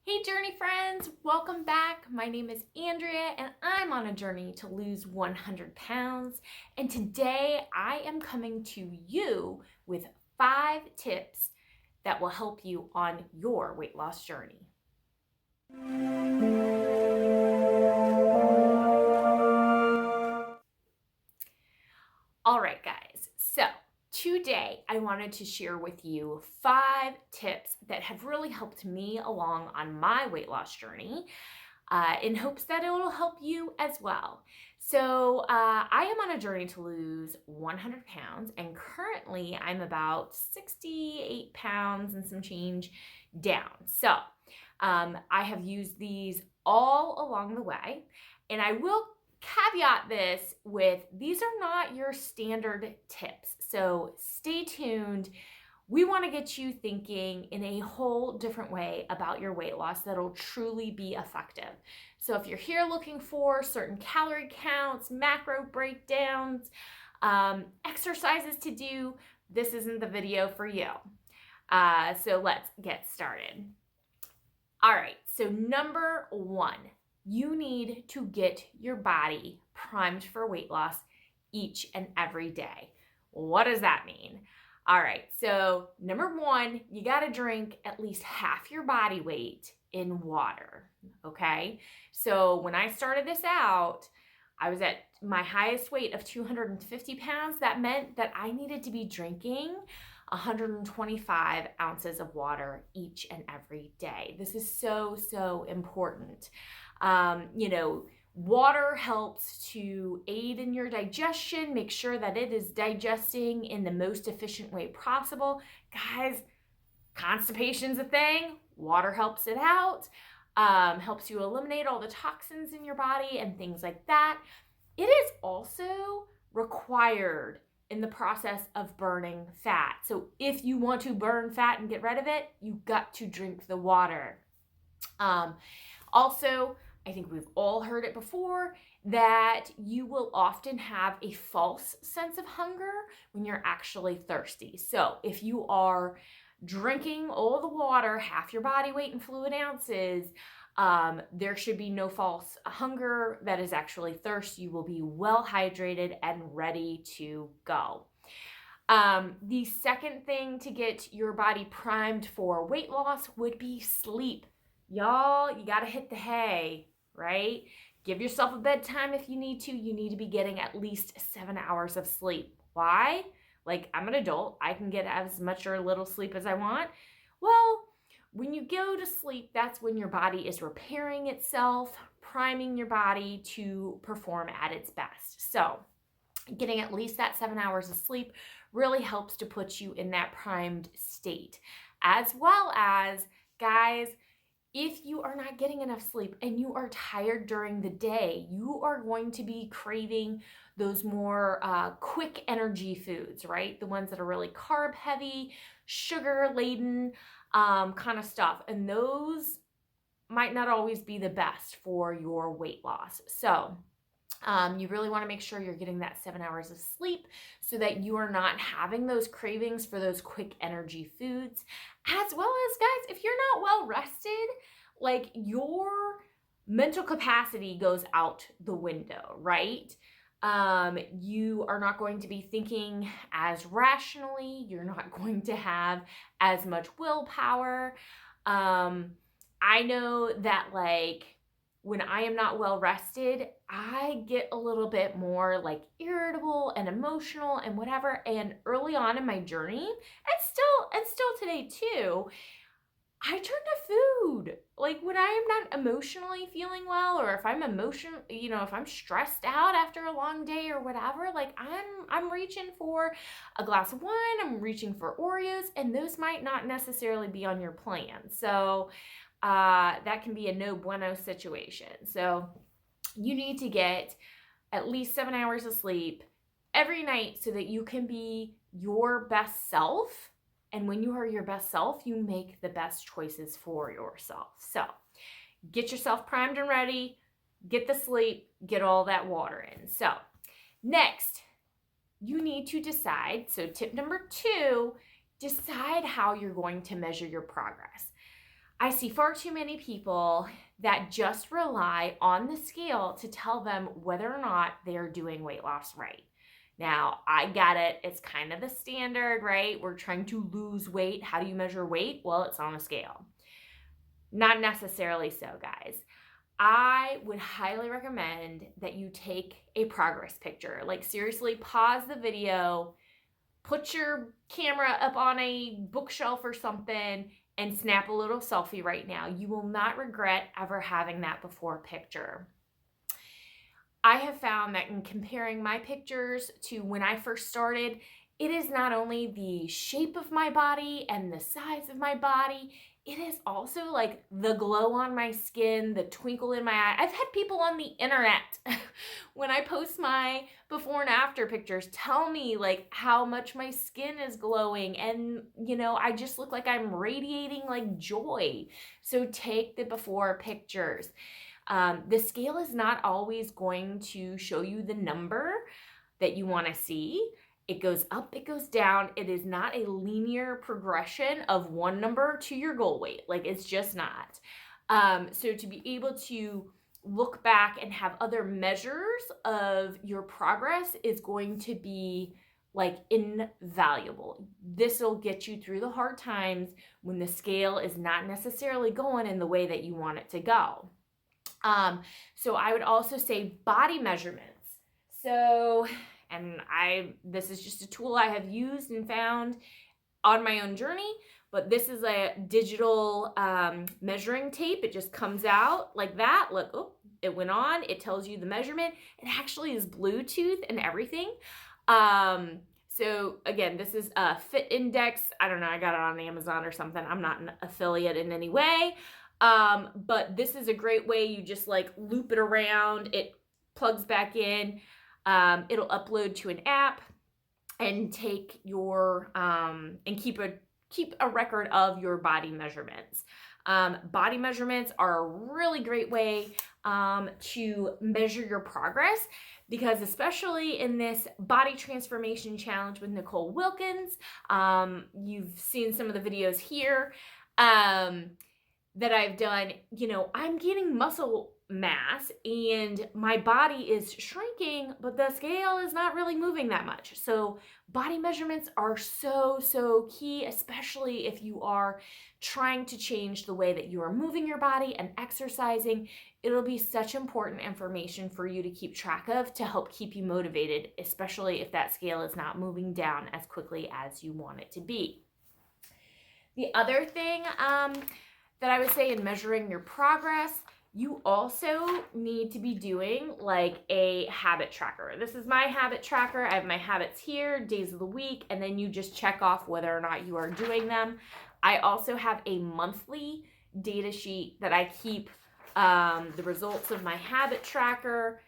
Hey journey friends, welcome back. My name is Andrea and I'm on a journey to lose 100 pounds. And today I am coming to you with 5 tips that will help you on your weight loss journey. All right, guys. So today I wanted to share with you 5 tips that have really helped me along on my weight loss journey. In hopes that it will help you as well. So I am on a journey to lose 100 pounds, and currently I'm about 68 pounds and some change down. So I have used these all along the way, and I will caveat this with these are not your standard tips. So stay tuned. We want to get you thinking in a whole different way about your weight loss that'll truly be effective. So if you're here looking for certain calorie counts, macro breakdowns, exercises to do, this isn't the video for you. So let's get started. All right, so number 1, you need to get your body primed for weight loss each and every day. What does that mean? All right, so number 1, you got to drink at least half your body weight in water, okay? So when I started this out, I was at my highest weight of 250 pounds. That meant that I needed to be drinking 125 ounces of water each and every day. This is so important. Water helps to aid in your digestion, make sure that it is digesting in the most efficient way possible. Guys, constipation's a thing. Water helps it out, helps you eliminate all the toxins in your body and things like that. It is also required in the process of burning fat. So if you want to burn fat and get rid of it, you've got to drink the water. Also, I think we've all heard it before, that you will often have a false sense of hunger when you're actually thirsty. So if you are drinking all the water, half your body weight in fluid ounces, there should be no false hunger. That is actually thirst. You will be well hydrated and ready to go. The second thing to get your body primed for weight loss would be sleep. Y'all, you got to hit the hay, right? Give yourself a bedtime if you need to. You need to be getting at least 7 hours of sleep. Why? Like, I'm an adult. I can get as much or little sleep as I want. Well, when you go to sleep, that's when your body is repairing itself, priming your body to perform at its best. So getting at least that 7 hours of sleep really helps to put you in that primed state. As well as, guys, if you are not getting enough sleep and you are tired during the day, you are going to be craving those more quick energy foods, right? The ones that are really carb heavy, sugar laden kind of stuff. And those might not always be the best for your weight loss. So you really want to make sure you're getting that 7 hours of sleep so that you are not having those cravings for those quick energy foods. As well as, guys, if you're not well rested, like, your mental capacity goes out the window, right? You are not going to be thinking as rationally. You're not going to have as much willpower. I know that, like, when I am not well rested, I get a little bit more like irritable and emotional and whatever. And early on in my journey, and still today too, I turn to food. Like, when I am not emotionally feeling well, or if I'm if I'm stressed out after a long day or whatever, like, I'm reaching for a glass of wine, I'm reaching for Oreos, and those might not necessarily be on your plan. So that can be a no bueno situation. So you need to get at least 7 hours of sleep every night so that you can be your best self. And when you are your best self, you make the best choices for yourself. So get yourself primed and ready, get the sleep, get all that water in. So next, you need to decide. So tip number 2, decide how you're going to measure your progress. I see far too many people that just rely on the scale to tell them whether or not they're doing weight loss right. Now, I get it. It's kind of the standard, right? We're trying to lose weight. How do you measure weight? Well, it's on a scale. Not necessarily so, guys. I would highly recommend that you take a progress picture. Like, seriously, pause the video, put your camera up on a bookshelf or something, and snap a little selfie right now. You will not regret ever having that before picture. I have found that in comparing my pictures to when I first started, it is not only the shape of my body and the size of my body, it is also like the glow on my skin, the twinkle in my eye. I've had people on the internet when I post my before and after pictures tell me like how much my skin is glowing, and I just look like I'm radiating like joy. So take the before pictures. The scale is not always going to show you the number that you want to see. It goes up, it goes down. It is not a linear progression of one number to your goal weight. Like, it's just not. So to be able to look back and have other measures of your progress is going to be like invaluable. This will get you through the hard times when the scale is not necessarily going in the way that you want it to go. So I would also say body measurements. So, and this is just a tool I have used and found on my own journey, but this is a digital measuring tape. It just comes out like that. Look, oh, it went on. It tells you the measurement. It actually is Bluetooth and everything. So again, this is a Fit Index. I don't know. I got it on Amazon or something. I'm not an affiliate in any way. But this is a great way. You just like loop it around. It plugs back in. It'll upload to an app and take your and keep a record of your body measurements. Body measurements are a really great way to measure your progress, because especially in this body transformation challenge with Nicole Wilkins, you've seen some of the videos here that I've done. I'm gaining muscle mass and my body is shrinking, but the scale is not really moving that much. So body measurements are so key, especially if you are trying to change the way that you are moving your body and exercising. It'll be such important information for you to keep track of to help keep you motivated, especially if that scale is not moving down as quickly as you want it to be. The other thing that I would say in measuring your progress, you also need to be doing like a habit tracker. This is my habit tracker. I have my habits here, days of the week, and then you just check off whether or not you are doing them. I also have a monthly data sheet that I keep the results of my habit tracker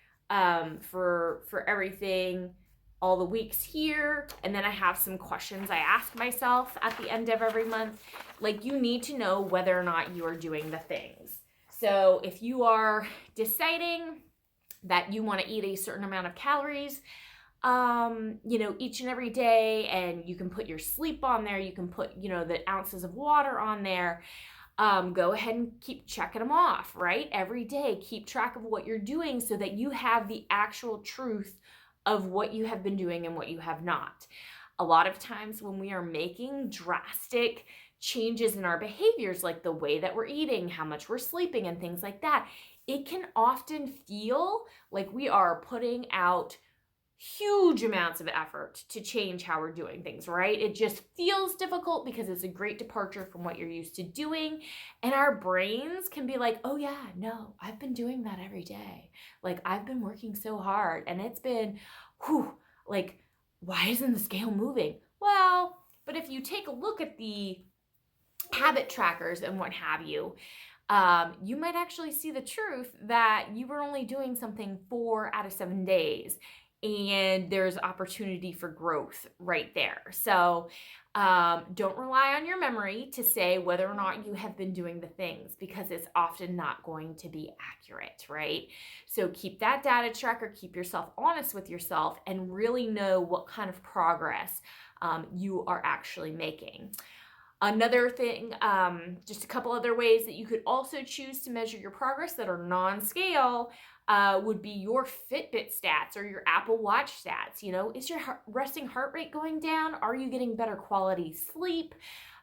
for everything, all the weeks here, and then I have some questions I ask myself at the end of every month. Like, you need to know whether or not you are doing the things. So if you are deciding that you want to eat a certain amount of calories, each and every day, and you can put your sleep on there, you can put, the ounces of water on there, go ahead and keep checking them off, right? Every day, keep track of what you're doing so that you have the actual truth of what you have been doing and what you have not. A lot of times when we are making drastic changes in our behaviors, like the way that we're eating, how much we're sleeping, and things like that, it can often feel like we are putting out huge amounts of effort to change how we're doing things, right? It just feels difficult because it's a great departure from what you're used to doing. And our brains can be like, oh yeah, no, I've been doing that every day. Like, I've been working so hard and it's been, like, why isn't the scale moving? Well, but if you take a look at the habit trackers and what have you, you might actually see the truth that you were only doing something 4 out of 7 days, and there's opportunity for growth right there. So don't rely on your memory to say whether or not you have been doing the things, because it's often not going to be accurate, right? So keep that data tracker, keep yourself honest with yourself, and really know what kind of progress you are actually making. Another thing, just a couple other ways that you could also choose to measure your progress that are non-scale would be your Fitbit stats or your Apple Watch stats. Is your resting heart rate going down? Are you getting better quality sleep?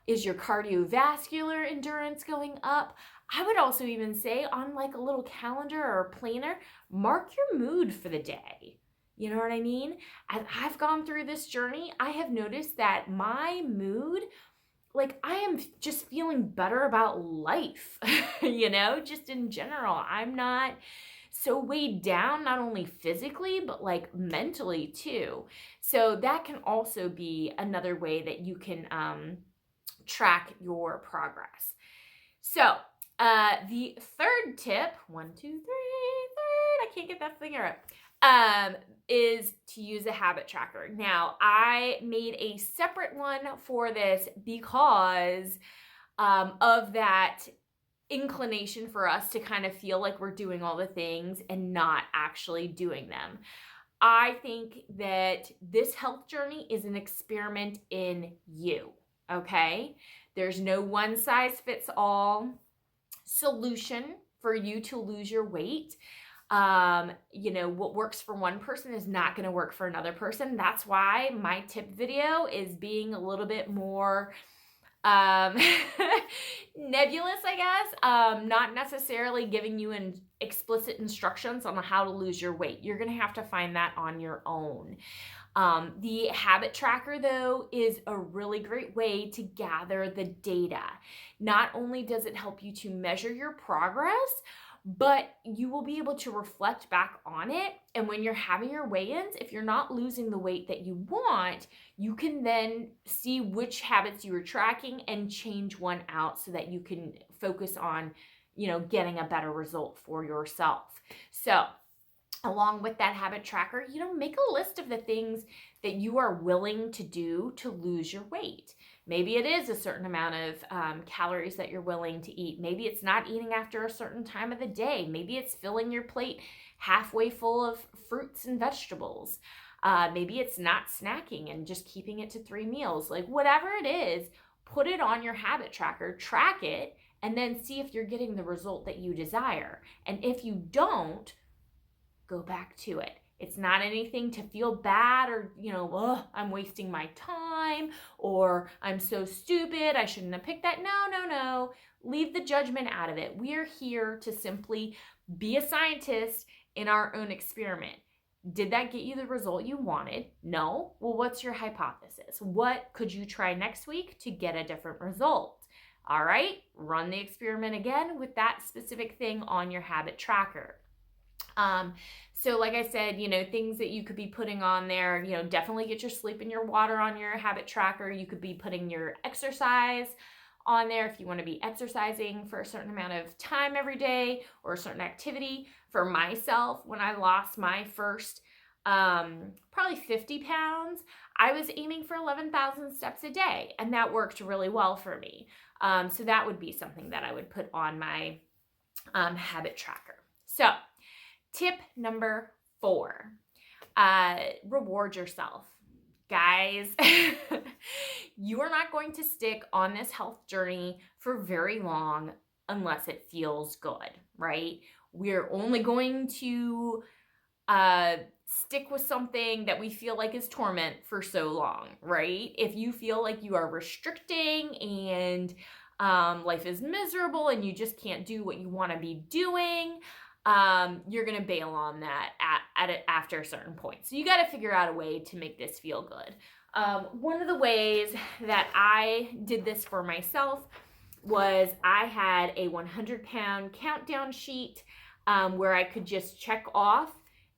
Is your cardiovascular endurance going up? I would also even say on like a little calendar or planner, mark your mood for the day. You know what I mean? As I've gone through this journey, I have noticed that my mood, like I am just feeling better about life, just in general. I'm not so weighed down, not only physically, but like mentally too. So that can also be another way that you can track your progress. So the third tip, one, two, three, third, I can't get that finger up, is to use a habit tracker. Now, I made a separate one for this because of that inclination for us to kind of feel like we're doing all the things and not actually doing them. I think that this health journey is an experiment in you, okay? There's no one size fits all solution for you to lose your weight. What works for one person is not going to work for another person. That's why my tip video is being a little bit more nebulous, I guess. Not necessarily giving you explicit instructions on how to lose your weight. You're going to have to find that on your own. The habit tracker, though, is a really great way to gather the data. Not only does it help you to measure your progress, but you will be able to reflect back on it. And when you're having your weigh-ins, if you're not losing the weight that you want, you can then see which habits you were tracking and change one out so that you can focus on, getting a better result for yourself. So along with that habit tracker, make a list of the things that you are willing to do to lose your weight. Maybe it is a certain amount of calories that you're willing to eat. Maybe it's not eating after a certain time of the day. Maybe it's filling your plate halfway full of fruits and vegetables. Maybe it's not snacking and just keeping it to 3 meals. Like whatever it is, put it on your habit tracker, track it, and then see if you're getting the result that you desire. And if you don't, go back to it. It's not anything to feel bad or, I'm wasting my time or I'm so stupid, I shouldn't have picked that. No. Leave the judgment out of it. We are here to simply be a scientist in our own experiment. Did that get you the result you wanted? No. Well, what's your hypothesis? What could you try next week to get a different result? All right, run the experiment again with that specific thing on your habit tracker. So like I said, things that you could be putting on there, definitely get your sleep and your water on your habit tracker. You could be putting your exercise on there if you want to be exercising for a certain amount of time every day or a certain activity. For myself, when I lost my first probably 50 pounds, I was aiming for 11,000 steps a day, and that worked really well for me. So that would be something that I would put on my habit tracker. So tip number 4, reward yourself. Guys, you are not going to stick on this health journey for very long unless it feels good, right? We're only going to stick with something that we feel like is torment for so long, right? If you feel like you are restricting and life is miserable and you just can't do what you want to be doing, you're going to bail on that after a certain point. So you got to figure out a way to make this feel good. One of the ways that I did this for myself was I had a 100-pound countdown sheet where I could just check off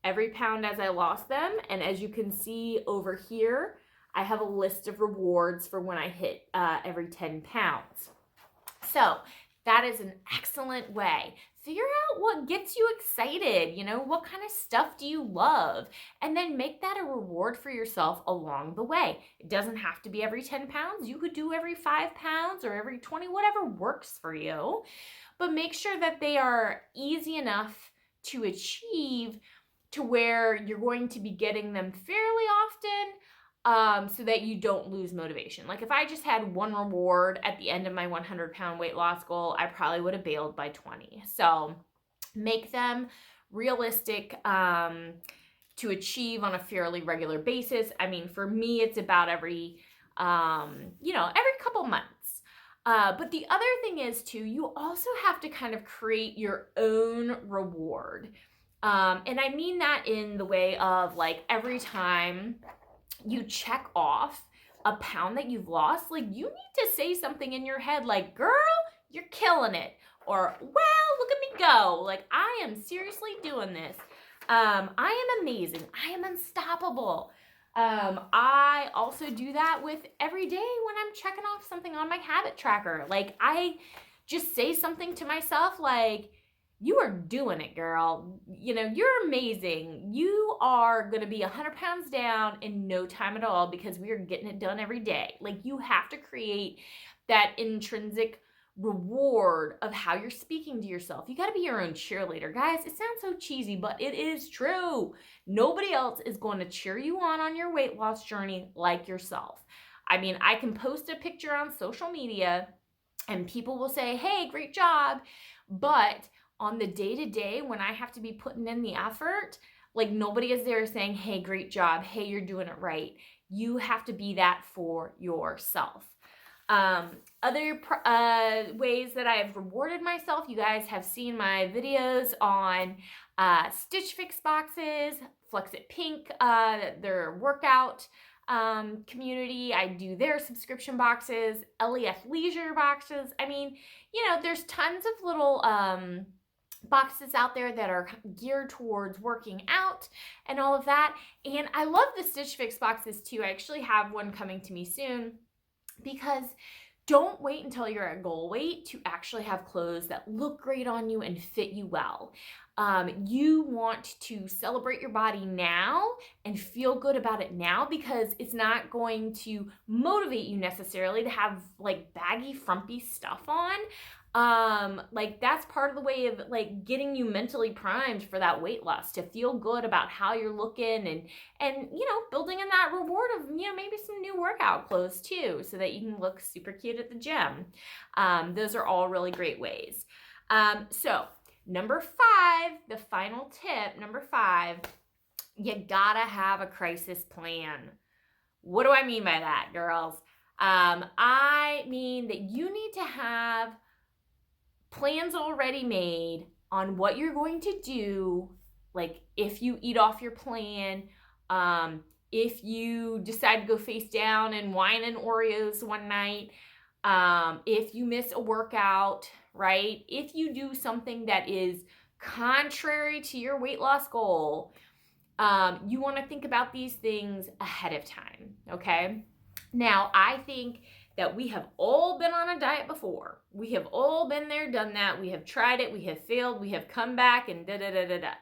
every pound as I lost them. And as you can see over here, I have a list of rewards for when I hit every 10 pounds. So that is an excellent way. Figure out what gets you excited, what kind of stuff do you love? And then make that a reward for yourself along the way. It doesn't have to be every 10 pounds. You could do every 5 pounds or every 20, whatever works for you. But make sure that they are easy enough to achieve to where you're going to be getting them fairly often, so that you don't lose motivation. Like if I just had one reward at the end of my 100-pound weight loss goal, I probably would have bailed by 20. So make them realistic to achieve on a fairly regular basis. I mean, for me, it's about every couple months. But the other thing is too, you also have to kind of create your own reward. And I mean that in the way of like every time you check off a pound that you've lost, like you need to say something in your head like, girl, you're killing it. Or, wow, look at me go. Like, I am seriously doing this. I am amazing. I am unstoppable. I also do that with every day when I'm checking off something on my habit tracker. Like, I just say something to myself like, you are doing it, girl. You know, you're amazing. You are going to be 100 pounds down in no time at all because we are getting it done every day. Like, you have to create that intrinsic reward of how you're speaking to yourself. You got to be your own cheerleader. Guys, it sounds so cheesy, but it is true. Nobody else is going to cheer you on your weight loss journey like yourself. I mean, I can post a picture on social media and people will say, hey, great job. But on the day-to-day when I have to be putting in the effort, like nobody is there saying, hey, great job. Hey, you're doing it right. You have to be that for yourself. Other ways that I have rewarded myself, you guys have seen my videos on Stitch Fix boxes, Flex It Pink, their workout community. I do their subscription boxes, LEF Leisure boxes. I mean, there's tons of little boxes out there that are geared towards working out and all of that. And I love the Stitch Fix boxes too. I actually have one coming to me soon. Because don't wait until you're at goal weight to actually have clothes that look great on you and fit you well. You want to celebrate your body now and feel good about it now because it's not going to motivate you necessarily to have like baggy, frumpy stuff on. Like that's part of the way of like getting you mentally primed for that weight loss, to feel good about how you're looking and building in that reward of maybe some new workout clothes too, so that you can look super cute at the gym. Those are all really great ways. So number 5, the final tip, number 5, you gotta have a crisis plan. What do I mean by that, girls? I mean that you need to have plans already made on what you're going to do. Like if you eat off your plan, if you decide to go face down and wine and Oreos one night, if you miss a workout, right? If you do something that is contrary to your weight loss goal, you want to think about these things ahead of time, okay? Now, I think that we have all been on a diet before. We have all been there, done that. We have tried it, we have failed, we have come back and da-da-da-da-da.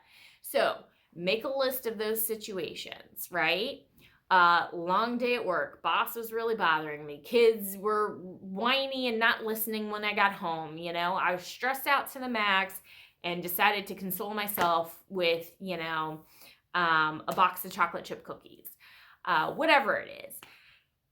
So make a list of those situations, right? Long day at work, boss was really bothering me. Kids were whiny and not listening when I got home. I was stressed out to the max and decided to console myself with, a box of chocolate chip cookies, whatever it is.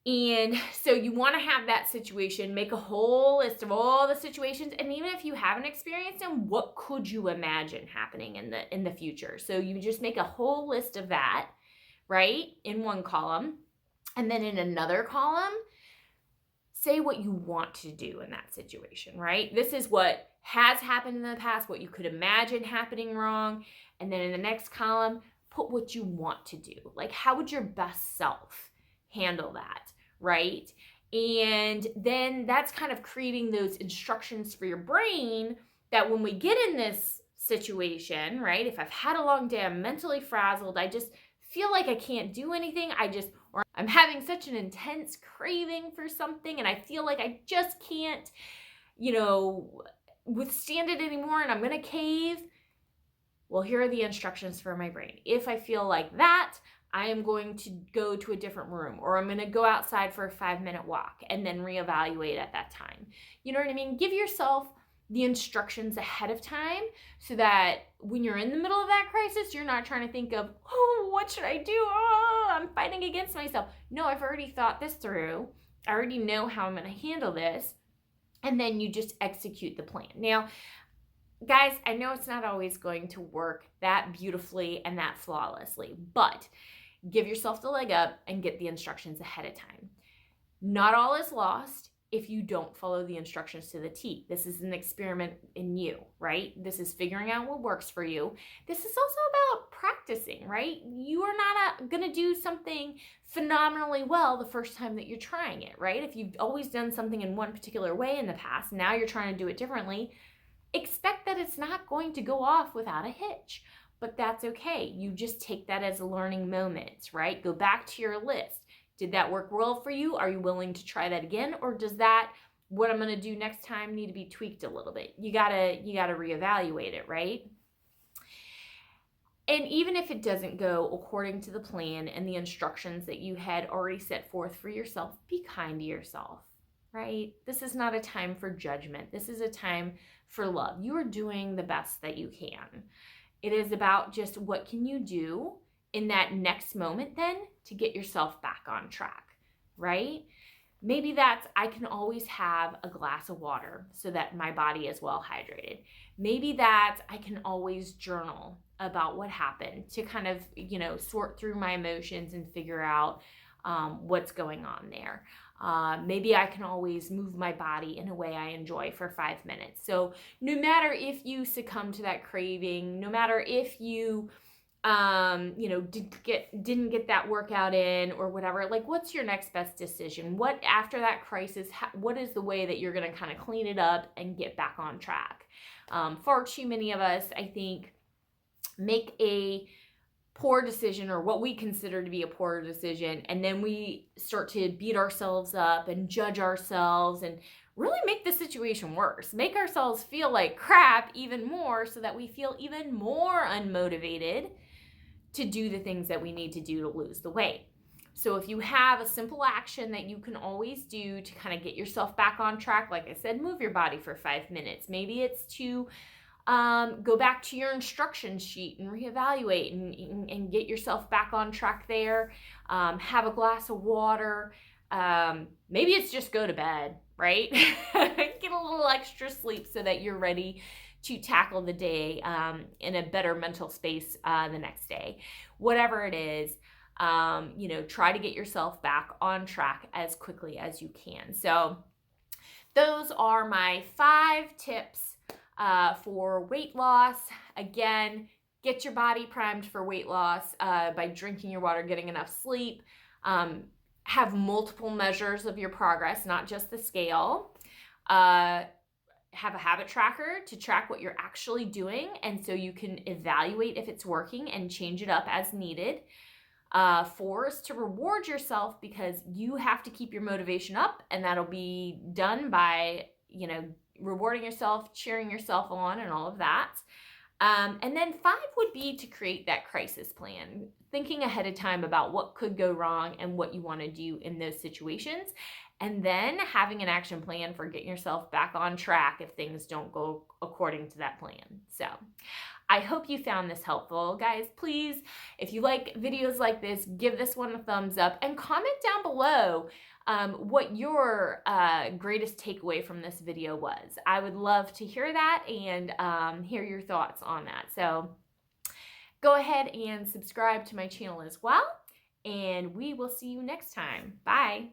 And so you want to have that situation, make a whole list of all the situations. And even if you haven't experienced them, what could you imagine happening in the future? So you just make a whole list of that, right? In one column. And then in another column, say what you want to do in that situation, right? This is what has happened in the past, what you could imagine happening wrong. And then in the next column, put what you want to do. Like, how would your best self handle that, right? And then that's kind of creating those instructions for your brain that when we get in this situation, right? If I've had a long day, I'm mentally frazzled, I just feel like I can't do anything, or I'm having such an intense craving for something and I feel like I just can't, withstand it anymore and I'm gonna cave. Well, here are the instructions for my brain. If I feel like that, I am going to go to a different room, or I'm going to go outside for a 5-minute walk and then reevaluate at that time. You know what I mean? Give yourself the instructions ahead of time so that when you're in the middle of that crisis, you're not trying to think of, oh, what should I do? Oh, I'm fighting against myself. No, I've already thought this through. I already know how I'm going to handle this. And then you just execute the plan. Now, guys, I know it's not always going to work that beautifully and that flawlessly, but give yourself the leg up and get the instructions ahead of time. Not all is lost if you don't follow the instructions to the T. This is an experiment in you, right? This is figuring out what works for you. This is also about practicing, right? You are not going to do something phenomenally well the first time that you're trying it, right? If you've always done something in one particular way in the past, now you're trying to do it differently, expect that it's not going to go off without a hitch. But that's okay. You just take that as a learning moment, right? Go back to your list. Did that work well for you? Are you willing to try that again? Or does that, what I'm going to do next time, need to be tweaked a little bit? You gotta reevaluate it, right? And even if it doesn't go according to the plan and the instructions that you had already set forth for yourself, be kind to yourself, right? This is not a time for judgment. This is a time for love. You are doing the best that you can. It is about just what can you do in that next moment then to get yourself back on track, right? Maybe that's, I can always have a glass of water so that my body is well hydrated. Maybe that's, I can always journal about what happened to kind of, sort through my emotions and figure out what's going on there. Maybe I can always move my body in a way I enjoy for 5 minutes. So no matter if you succumb to that craving, no matter if you didn't get that workout in or whatever, like, what's your next best decision? What, after that crisis, what is the way that you're going to kind of clean it up and get back on track? Far too many of us, I think, make a poor decision, or what we consider to be a poor decision, and then we start to beat ourselves up and judge ourselves and really make the situation worse, make ourselves feel like crap even more, so that we feel even more unmotivated to do the things that we need to do to lose the weight. So if you have a simple action that you can always do to kind of get yourself back on track, like I said, move your body for 5 minutes. Maybe it's to go back to your instruction sheet and reevaluate and get yourself back on track there. Have a glass of water. Maybe it's just go to bed, right? Get a little extra sleep so that you're ready to tackle the day in a better mental space the next day. Whatever it is, try to get yourself back on track as quickly as you can. So those are my 5 tips for weight loss. Again, get your body primed for weight loss by drinking your water, getting enough sleep. Have multiple measures of your progress, not just the scale. Have a habit tracker to track what you're actually doing, and so you can evaluate if it's working and change it up as needed. 4 is to reward yourself, because you have to keep your motivation up, and that'll be done by, rewarding yourself, cheering yourself on, and all of that. And then 5 would be to create that crisis plan, thinking ahead of time about what could go wrong and what you want to do in those situations, and then having an action plan for getting yourself back on track if things don't go according to that plan. So I hope you found this helpful. Guys, please, if you like videos like this, give this one a thumbs up and comment down below what your greatest takeaway from this video was. I would love to hear that and hear your thoughts on that. So go ahead and subscribe to my channel as well, and we will see you next time. Bye.